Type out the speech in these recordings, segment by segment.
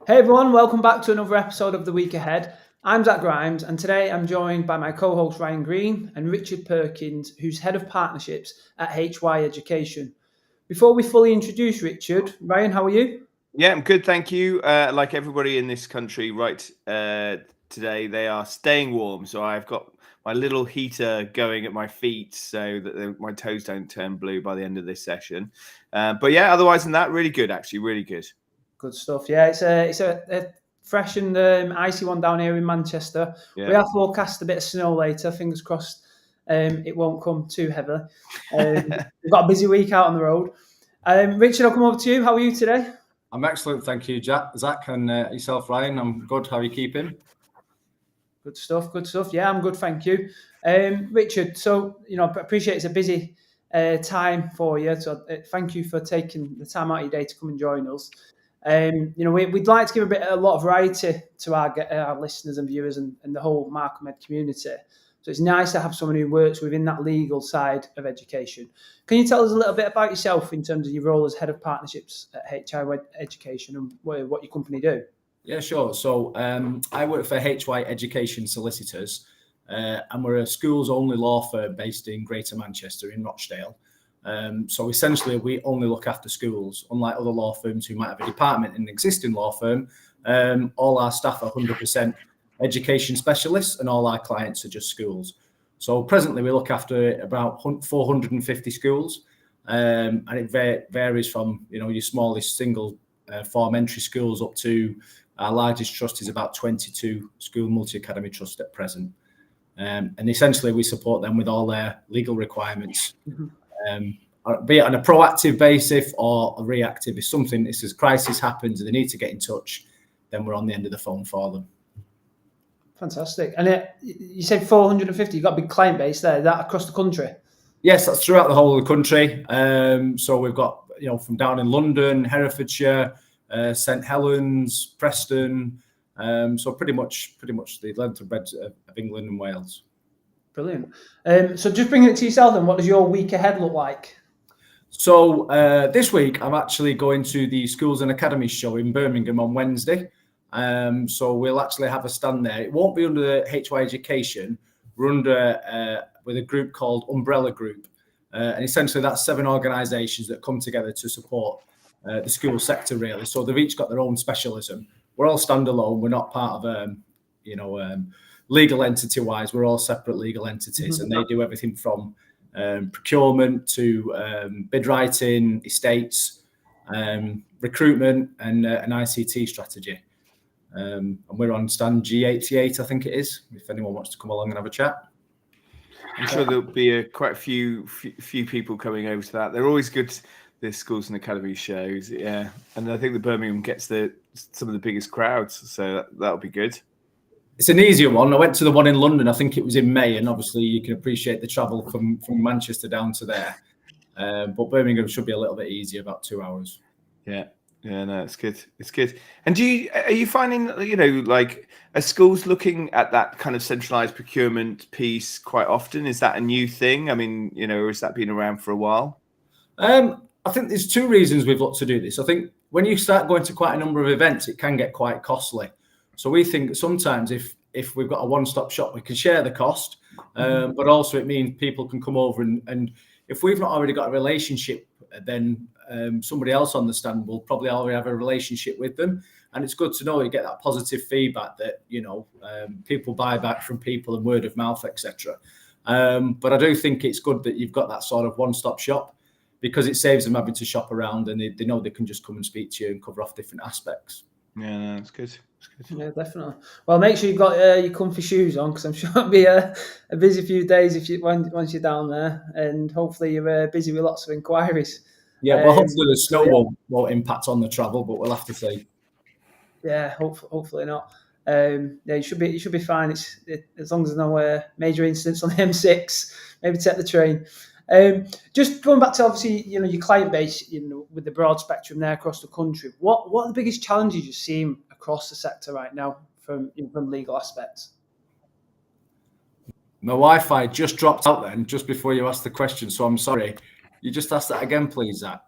Hey everyone, welcome back to another episode of The Week Ahead. I'm Zack Grimes, and today I'm joined by my co-host Ryan Green and Richard Perkins, who's Head of Partnerships at HY Education. Before we fully introduce Richard, Ryan, how are you? Yeah, I'm good, thank you. Like everybody in this country today, they are staying warm. So I've got my little heater going at my feet so that my toes don't turn blue by the end of this session. But yeah, otherwise than that, really good, actually, really good. Good stuff. Yeah, it's a fresh and icy one down here in Manchester. Yeah. We are forecast a bit of snow later. Fingers crossed it won't come too heavily. We've got a busy week out on the road. Richard, I'll come over to you. How are you today? I'm excellent, thank you, Zack, and yourself, Ryan. I'm good. How are you keeping? Good stuff. Yeah, I'm good, thank you. Richard, so, I appreciate it's a busy time for you. So thank you for taking the time out of your day to come and join us. We'd like to give a lot of variety to our listeners and viewers and the whole MarCommEd community. So it's nice to have someone who works within that legal side of education. Can you tell us a little bit about yourself in terms of your role as Head of Partnerships at HY Education and what your company do? Yeah, sure. So I work for HY Education Solicitors, and we're a schools-only law firm based in Greater Manchester in Rochdale. So essentially, we only look after schools, unlike other law firms who might have a department in an existing law firm. All our staff are 100% education specialists, and all our clients are just schools. So presently, we look after about 450 schools, and it varies from your smallest single form entry schools up to our largest trust is about 22 school multi-academy trust at present. And essentially, we support them with all their legal requirements. Be it on a proactive basis or a reactive. If a crisis happens and they need to get in touch, then we're on the end of the phone for them. Fantastic. And you said 450, you've got a big client base there. Is that across the country? Yes, that's throughout the whole of the country. So we've got, from down in London, Herefordshire, St Helens, Preston. So pretty much the length of England and Wales. Brilliant. So just bringing it to yourself then, what does your week ahead look like? So this week I'm actually going to the Schools and Academies show in Birmingham on Wednesday. So we'll actually have a stand there. It won't be under HY Education. We're under with a group called Umbrella Group. And essentially that's 7 organisations that come together to support the school sector, really. So they've each got their own specialism. We're all standalone. We're not part of, legal entity-wise. We're all separate legal entities, and they do everything from procurement to bid writing, estates, recruitment, and an ICT strategy. And we're on stand G88, I think it is, if anyone wants to come along and have a chat. I'm sure there'll be quite a few people coming over to that. They're always good, the Schools and Academy shows, yeah. And I think the Birmingham gets some of the biggest crowds, so that'll be good. It's an easier one. I went to the one in London, I think it was in May, and obviously you can appreciate the travel from Manchester down to there. But Birmingham should be a little bit easier, about 2 hours. Yeah, no, it's good. It's good. And are you finding, like, are schools looking at that kind of centralized procurement piece quite often? Is that a new thing? I mean, or has that been around for a while? I think there's 2 reasons we've looked to do this. I think when you start going to quite a number of events, it can get quite costly. So we think sometimes if we've got a one-stop shop, we can share the cost, but also it means people can come over and if we've not already got a relationship, then somebody else on the stand will probably already have a relationship with them. And it's good to know you get that positive feedback that, people buy back from people and word of mouth, etc. But I do think it's good that you've got that sort of one-stop shop, because it saves them having to shop around, and they know they can just come and speak to you and cover off different aspects. Yeah, no, it's good. Yeah, definitely. Well, make sure you've got your comfy shoes on, because I'm sure it'll be a busy few days once you're down there, and hopefully you're busy with lots of inquiries. Yeah, well, hopefully the snow won't impact on the travel, but we'll have to see. Yeah, hopefully not. Yeah, you should be fine. As long as there's no major incidents on the M6, maybe take the train. Just going back to obviously, your client base, with the broad spectrum there across the country. What are the biggest challenges you're seeing across the sector right now from legal aspects? My Wi-Fi just dropped out then, just before you asked the question, so I'm sorry. You just asked that again, please, Zack.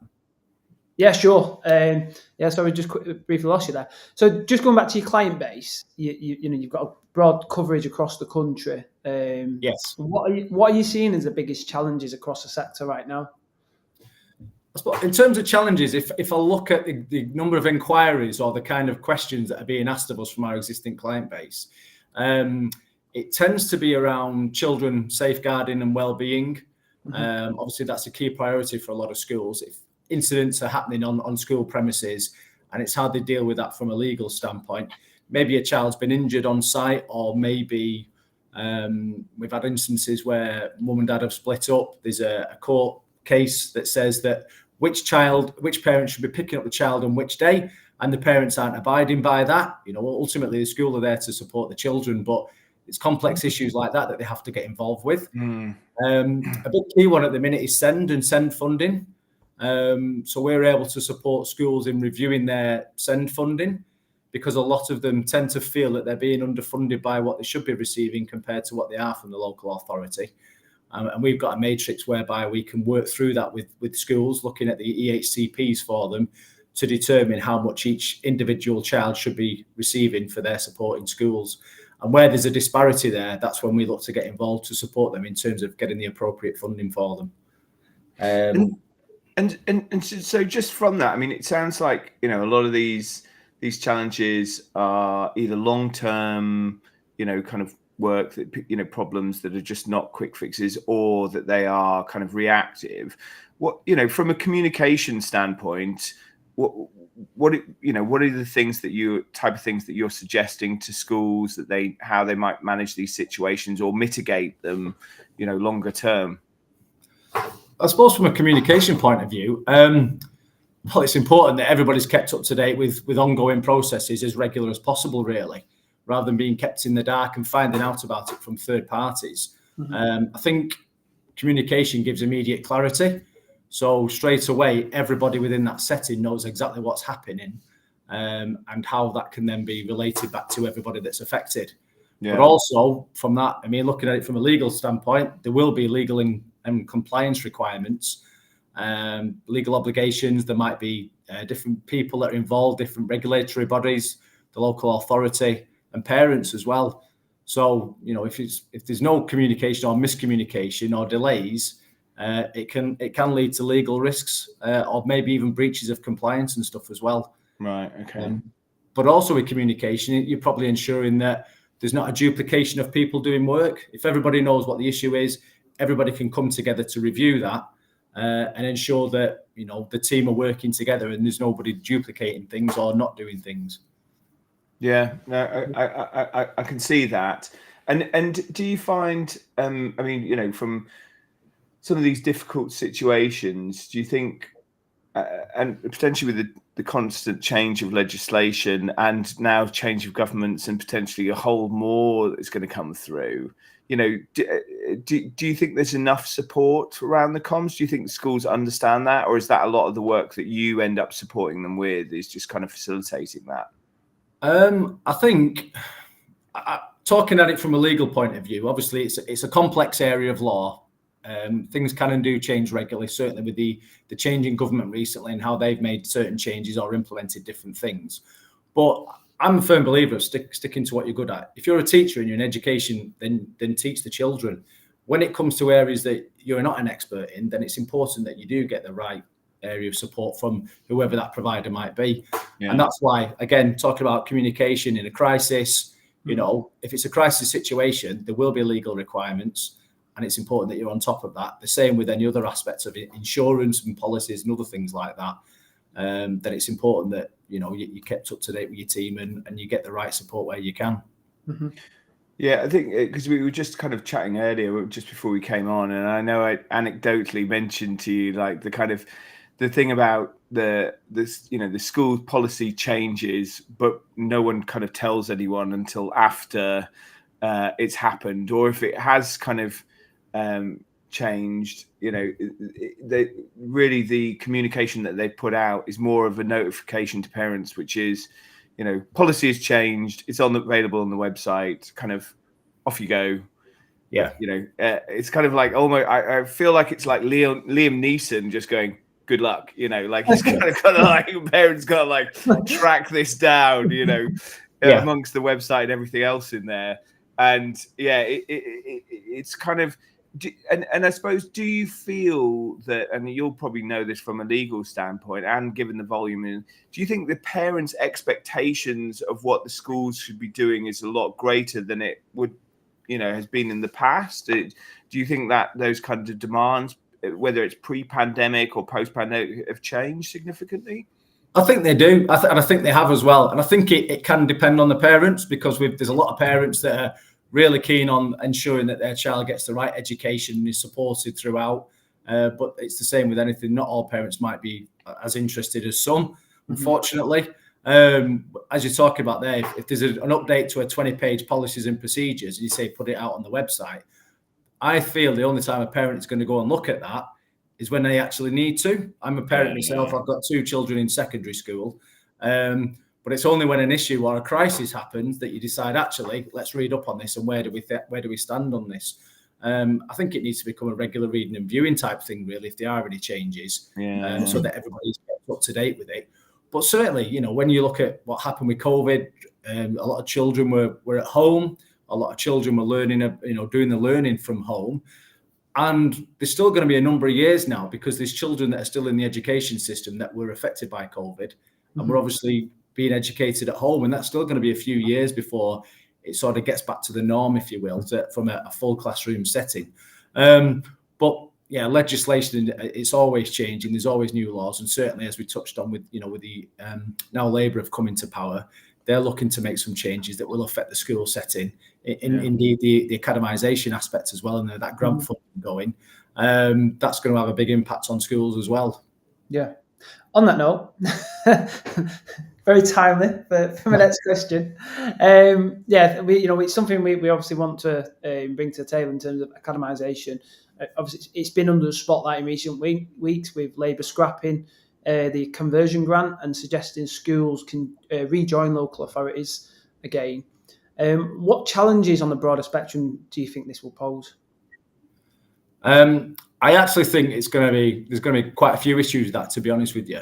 Yeah, sure. Sorry, just briefly lost you there. So just going back to your client base, you've got a broad coverage across the country. Yes. What are you seeing as the biggest challenges across the sector right now? In terms of challenges, if I look at the number of inquiries or the kind of questions that are being asked of us from our existing client base, it tends to be around children safeguarding and well-being. Obviously, that's a key priority for a lot of schools. If incidents are happening on school premises, and it's how they deal with that from a legal standpoint. Maybe a child's been injured on site, or maybe we've had instances where mum and dad have split up. There's a court case that says that which parent should be picking up the child on which day, and the parents aren't abiding by that. Ultimately the school are there to support the children, but it's complex issues like that they have to get involved with. A big key one at the minute is send funding. So we're able to support schools in reviewing their send funding, because a lot of them tend to feel that they're being underfunded by what they should be receiving compared to what they are from the local authority. And we've got a matrix whereby we can work through that with schools, looking at the EHCPs for them to determine how much each individual child should be receiving for their support in schools. And where there's a disparity there, that's when we look to get involved to support them in terms of getting the appropriate funding for them. And so just from that, I mean, it sounds like, a lot of these challenges are either long-term, kind of work that, problems that are just not quick fixes, or that they are kind of reactive. What, from a communication standpoint, what are the things that you're suggesting to schools that how they might manage these situations or mitigate them, longer term? I suppose from a communication point of view, well, it's important that everybody's kept up to date with ongoing processes as regular as possible, really, rather than being kept in the dark and finding out about it from third parties. I think communication gives immediate clarity. So straight away, everybody within that setting knows exactly what's happening, and how that can then be related back to everybody that's affected. Yeah. But also from that, I mean, looking at it from a legal standpoint, there will be legal and compliance requirements, legal obligations. There might be different people that are involved, different regulatory bodies, the local authority, and parents as well. So, if there's no communication or miscommunication or delays, it can lead to legal risks, or maybe even breaches of compliance and stuff as well. Right. Okay. But also with communication, you're probably ensuring that there's not a duplication of people doing work. If everybody knows what the issue is, everybody can come together to review that, and ensure that, the team are working together and there's nobody duplicating things or not doing things. Yeah, no, I can see that. And do you find, I mean, from some of these difficult situations, do you think, and potentially with the constant change of legislation and now change of governments and potentially a whole more that's going to come through, do you think there's enough support around the comms? Do you think schools understand that, or is that a lot of the work that you end up supporting them with is just kind of facilitating that? I think, talking at it from a legal point of view, obviously it's a complex area of law. Things can and do change regularly, certainly with the change in government recently and how they've made certain changes or implemented different things. But I'm a firm believer of sticking to what you're good at. If you're a teacher and you're in education, then teach the children. When it comes to areas that you're not an expert in, then it's important that you do get the right area of support from whoever that provider might be. Yeah. And that's why, again, talking about communication in a crisis, if it's a crisis situation, there will be legal requirements, and it's important that you're on top of that. The same with any other aspects of it, insurance and policies and other things like that. That it's important that you kept up to date with your team and you get the right support where you can. Mm-hmm. Yeah, I think because we were just kind of chatting earlier, just before we came on, and I know I anecdotally mentioned to you like the thing about the school policy changes, but no one kind of tells anyone until after it's happened, or if it has kind of changed, the communication that they put out is more of a notification to parents, which is, policy has changed, it's available on the website, kind of off you go. Yeah. It's kind of like almost, I feel like it's like Liam Neeson just going, good luck, like he's kind of got to like, parents got to like track this down, amongst the website and everything else in there. And yeah, it's kind of, and I suppose, do you feel that, and you'll probably know this from a legal standpoint and given the volume, do you think the parents' expectations of what the schools should be doing is a lot greater than it would, has been in the past? Do you think that those kinds of demands, whether it's pre-pandemic or post-pandemic, have changed significantly? I think they do. I think they have as well. And I think it can depend on the parents, because there's a lot of parents that are really keen on ensuring that their child gets the right education and is supported throughout. But it's the same with anything. Not all parents might be as interested as some, unfortunately. As you're talking about there, if there's an update to a 20-page policies and procedures, and you say put it out on the website, I feel the only time a parent is going to go and look at that is when they actually need to. I'm a parent myself. I've got 2 children in secondary school. But it's only when an issue or a crisis happens that you decide, actually, let's read up on this and where do we stand on this? I think it needs to become a regular reading and viewing type thing, really, if there are any changes, so that everybody's up to date with it. But certainly, when you look at what happened with COVID, a lot of children were at home. A lot of children were learning, doing the learning from home. And there's still going to be a number of years now, because there's children that are still in the education system that were affected by COVID. And we're obviously being educated at home, and that's still going to be a few years before it sort of gets back to the norm, if you will, from a full classroom setting. But yeah, legislation, it's always changing. There's always new laws, and certainly, as we touched on with the now Labour have come into power, they're looking to make some changes that will affect the school setting, indeed the academisation aspects as well, and that grant funding going. That's going to have a big impact on schools as well. Yeah. On that note, very timely for my next question. It's something we obviously want to bring to the table in terms of academisation. Obviously, it's been under the spotlight in recent weeks with Labour scrapping the conversion grant and suggesting schools can rejoin local authorities again. What challenges on the broader spectrum do you think this will pose? I actually think there's going to be quite a few issues with that, to be honest with you.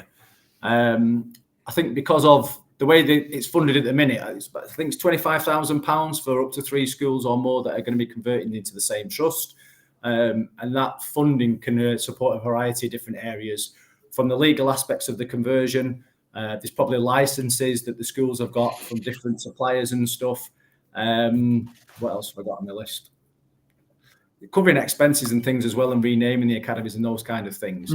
I think because of the way that it's funded at the minute, I think it's £25,000 for up to 3 schools or more that are going to be converted into the same trust. And that funding can support a variety of different areas, from the legal aspects of the conversion. There's probably licenses that the schools have got from different suppliers and stuff. What else have I got on the list? Covering expenses and things as well, and renaming the academies and those kind of things.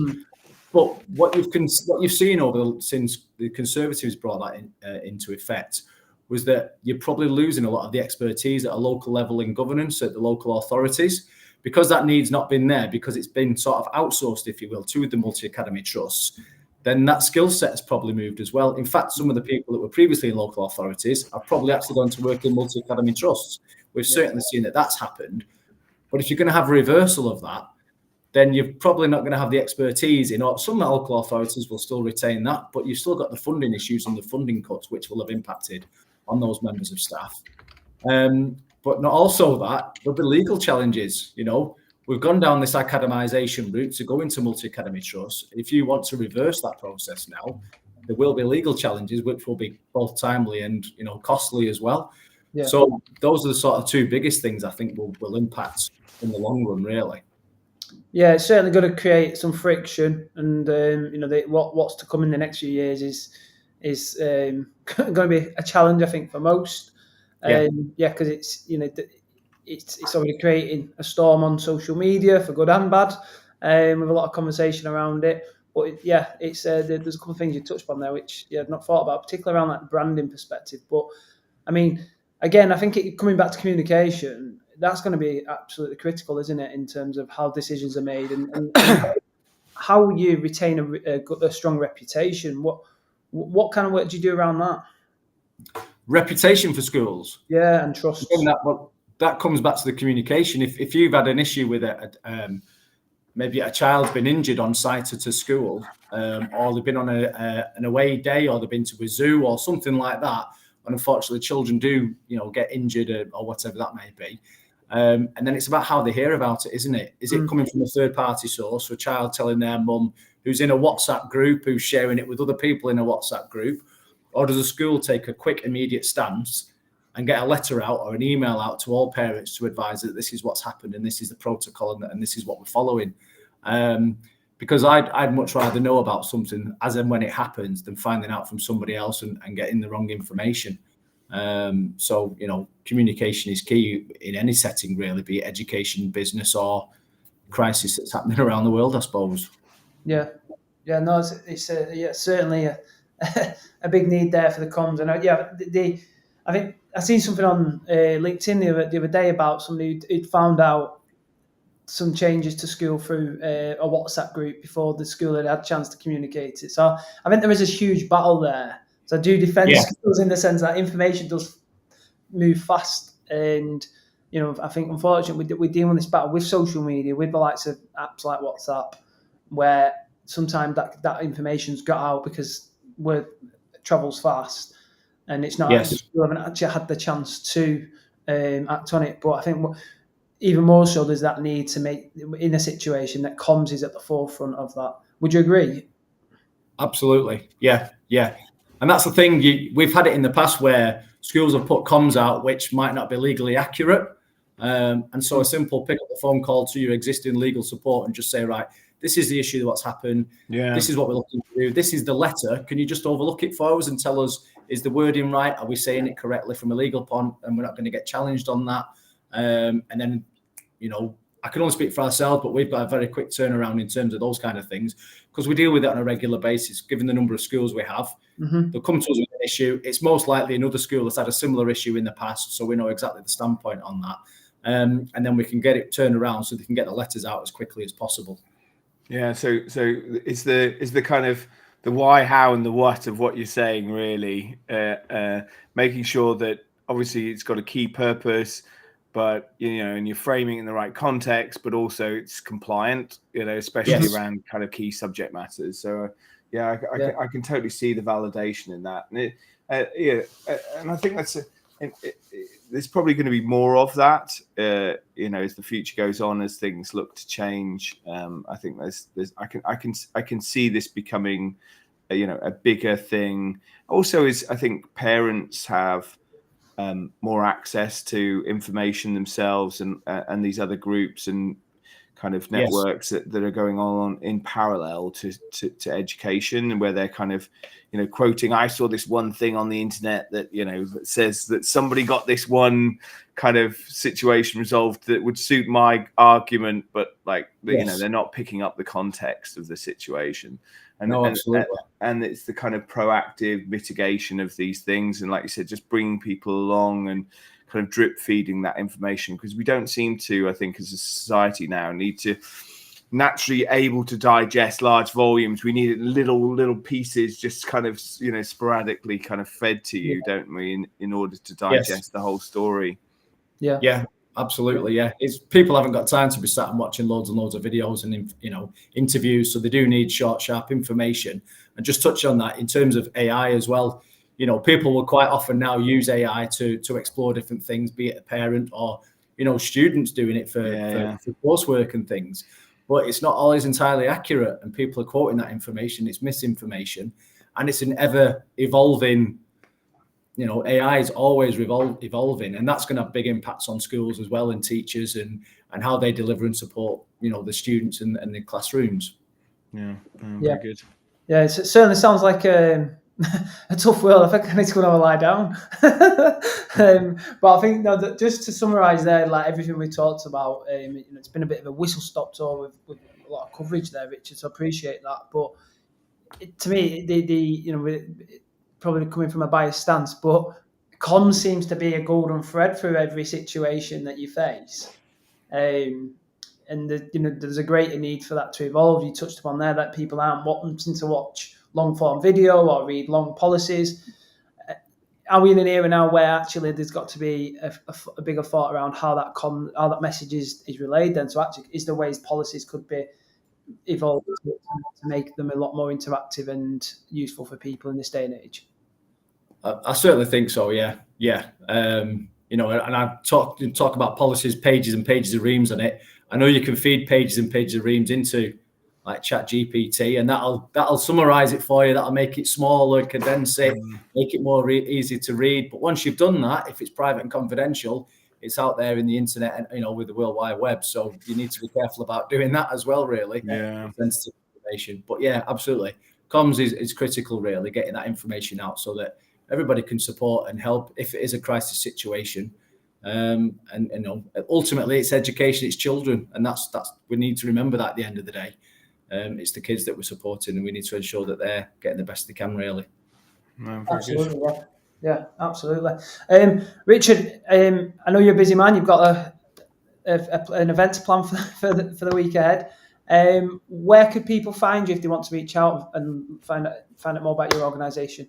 But what you've seen since the Conservatives brought that into effect was that you're probably losing a lot of the expertise at a local level in governance at the local authorities, because that need's not been there, because it's been sort of outsourced, if you will, to the multi-academy trusts. Then that skill set has probably moved as well. In fact, some of the people that were previously in local authorities are probably actually going to work in multi-academy trusts. We've certainly seen that that's happened. But if you're going to have a reversal of that, then you're probably not going to have the expertise in. Some local authorities will still retain that, but you've still got the funding issues and the funding cuts, which will have impacted on those members of staff. But not also that, there'll be legal challenges. We've gone down this academisation route to go into multi-academy trusts. If you want to reverse that process now, there will be legal challenges, which will be both timely and costly as well. Yeah. So those are the sort of 2 biggest things I think will impact in the long run, really. Yeah, it's certainly going to create some friction, and what's to come in the next few years is going to be a challenge, I think, for most. Because it's already creating a storm on social media for good and bad, with a lot of conversation around it. But it's there's a couple of things you touched on there which I've not thought about, particularly around that branding perspective. But I mean, again, I think coming back to communication, that's going to be absolutely critical, isn't it, in terms of how decisions are made and how you retain a strong reputation. What kind of work do you do around that? Reputation for schools. Yeah, and trust. That comes back to the communication. If you've had an issue with maybe a child's been injured on site at a school, or they've been on an away day, or they've been to a zoo or something like that, and unfortunately children do get injured or whatever that may be, and then it's about how they hear about it, isn't it? Is it coming from a third party source, or a child telling their mum who's in a WhatsApp group, who's sharing it with other people in a WhatsApp group? Or does the school take a quick, immediate stance and get a letter out or an email out to all parents to advise that this is what's happened and this is the protocol and this is what we're following? Because I'd much rather know about something as and when it happens than finding out from somebody else and getting the wrong information. So, communication is key in any setting, really, be it education, business, or crisis that's happening around the world, I suppose. Yeah. No, it's certainly a big need there for the comms. And I think I seen something on LinkedIn the other day about somebody who'd found out some changes to school through a WhatsApp group before the school had a chance to communicate it. So I think there is a huge battle there. So I do defend schools in the sense that information does move fast. And, I think unfortunately we're dealing with this battle with social media, with the likes of apps like WhatsApp, where sometimes that information's got out because word travels fast and it's not actually, we haven't actually had the chance to act on it. But I think even more so, there's that need to make, in a situation that comms is at the forefront of that. Would you agree? Absolutely. Yeah. And that's the thing. We've had it in the past where schools have put comms out which might not be legally accurate. And so a simple pick up the phone call to your existing legal support and just say, right, this is the issue, what's happened. Yeah. This is what we're looking to do. This is the letter. Can you just overlook it for us and tell us, is the wording right? Are we saying it correctly from a legal point? And we're not going to get challenged on that. And then, I can only speak for ourselves, but we've got a very quick turnaround in terms of those kind of things because we deal with it on a regular basis, given the number of schools we have. Mm-hmm. They'll come to us with an issue. It's most likely another school that's had a similar issue in the past, so we know exactly the standpoint on that. And then we can get it turned around so they can get the letters out as quickly as possible. Yeah, so is the kind of the why, how, and the what of what you're saying really, making sure that obviously it's got a key purpose, but and you're framing it in the right context, but also it's compliant, especially around kind of key subject matters. So I can totally see the validation in that, and and I think there's probably going to be more of that, as the future goes on, as things look to change. I think I can see this becoming, a bigger thing. Also, I think parents have more access to information themselves and these other groups and kind of networks that are going on in parallel to education, and where they're kind of quoting, I saw this one thing on the internet that that says that somebody got this one kind of situation resolved that would suit my argument, but they're not picking up the context of the situation. And it's the kind of proactive mitigation of these things, and like you said, just bringing people along and kind of drip feeding that information, because we don't seem to, I think, as a society now, need to naturally able to digest large volumes. We need little pieces, just kind of sporadically kind of fed to you, don't we, in order to digest the whole story. Yeah, absolutely. Yeah, it's people haven't got time to be sat and watching loads and loads of videos and interviews, so they do need short, sharp information. And just touch on that in terms of AI as well. People will quite often now use AI to explore different things, be it a parent or students doing it for coursework and things. But it's not always entirely accurate, and people are quoting that information. It's misinformation, and it's an ever evolving. AI is always evolving, and that's going to have big impacts on schools as well, and teachers and how they deliver and support the students and the classrooms. Very good. Yeah, it certainly sounds like a tough world. I think I need to go and have a lie down. But I think that just to summarise there, like everything we talked about, it's been a bit of a whistle-stop tour with a lot of coverage there, Richard. So I appreciate that. But to me, probably coming from a biased stance, but comms seems to be a golden thread through every situation that you face. And there's a greater need for that to evolve. You touched upon there that people aren't wanting to watch long-form video or read long policies. Are we in an era now where actually there's got to be a bigger thought around how that message is relayed? Then, so actually, is there ways policies could be evolved to make them a lot more interactive and useful for people in this day and age? I certainly think so. Yeah. And I talk about policies, pages and pages of reams on it. I know you can feed pages and pages of reams into like ChatGPT, and that'll summarize it for you. That'll make it smaller, condense it, make it more easy to read. But once you've done that, if it's private and confidential, it's out there in the internet and, you know, with the World Wide Web. So you need to be careful about doing that as well, really. Yeah. Sensitive information. But yeah, absolutely. Comms is critical, really, getting that information out so that everybody can support and help if it is a crisis situation. And you know, ultimately it's education, it's children, and that's we need to remember that at the end of the day. It's the kids that we're supporting, and we need to ensure that they're getting the best they can, really. No, absolutely, yeah, absolutely. Richard, I know you're a busy man. You've got an event to plan for the week ahead. Where could people find you if they want to reach out and find out more about your organisation?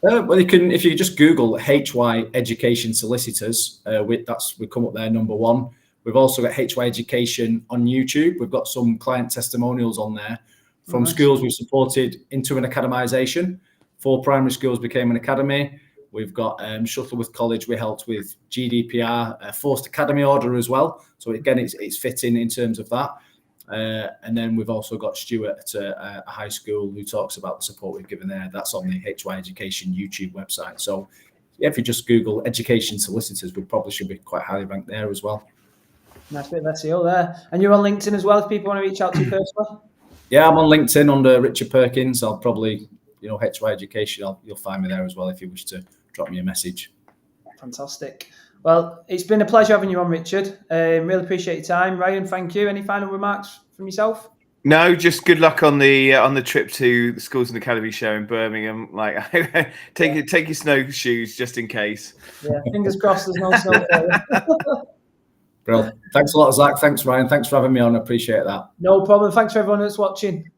Well, you can, if you just Google HY Education Solicitors, we come up there number one. We've also got HY Education on YouTube. We've got some client testimonials on there from schools we've supported into an academisation. 4 primary schools became an academy. We've got Shuttleworth College. We helped with GDPR, forced academy order as well. So again, it's fitting in terms of that. And then we've also got Stuart at a high school who talks about the support we've given there. That's on the HY Education YouTube website. So yeah, if you just Google Education Solicitors, we probably should be quite highly ranked there as well. Nice bit of SEO there. And you're on LinkedIn as well if people want to reach out to you personally? Yeah, I'm on LinkedIn under Richard Perkins. I'll probably, you know, HY Education, you'll find me there as well if you wish to drop me a message. Fantastic. Well, it's been a pleasure having you on, Richard. Really appreciate your time. Ryan, thank you. Any final remarks from yourself? No, just good luck on the trip to the Schools and Academy show in Birmingham. Like, take your snowshoes just in case. Yeah, fingers crossed there's no snow for you. Brilliant. Thanks a lot, Zach. Thanks, Ryan. Thanks for having me on. I appreciate that. No problem. Thanks for everyone that's watching.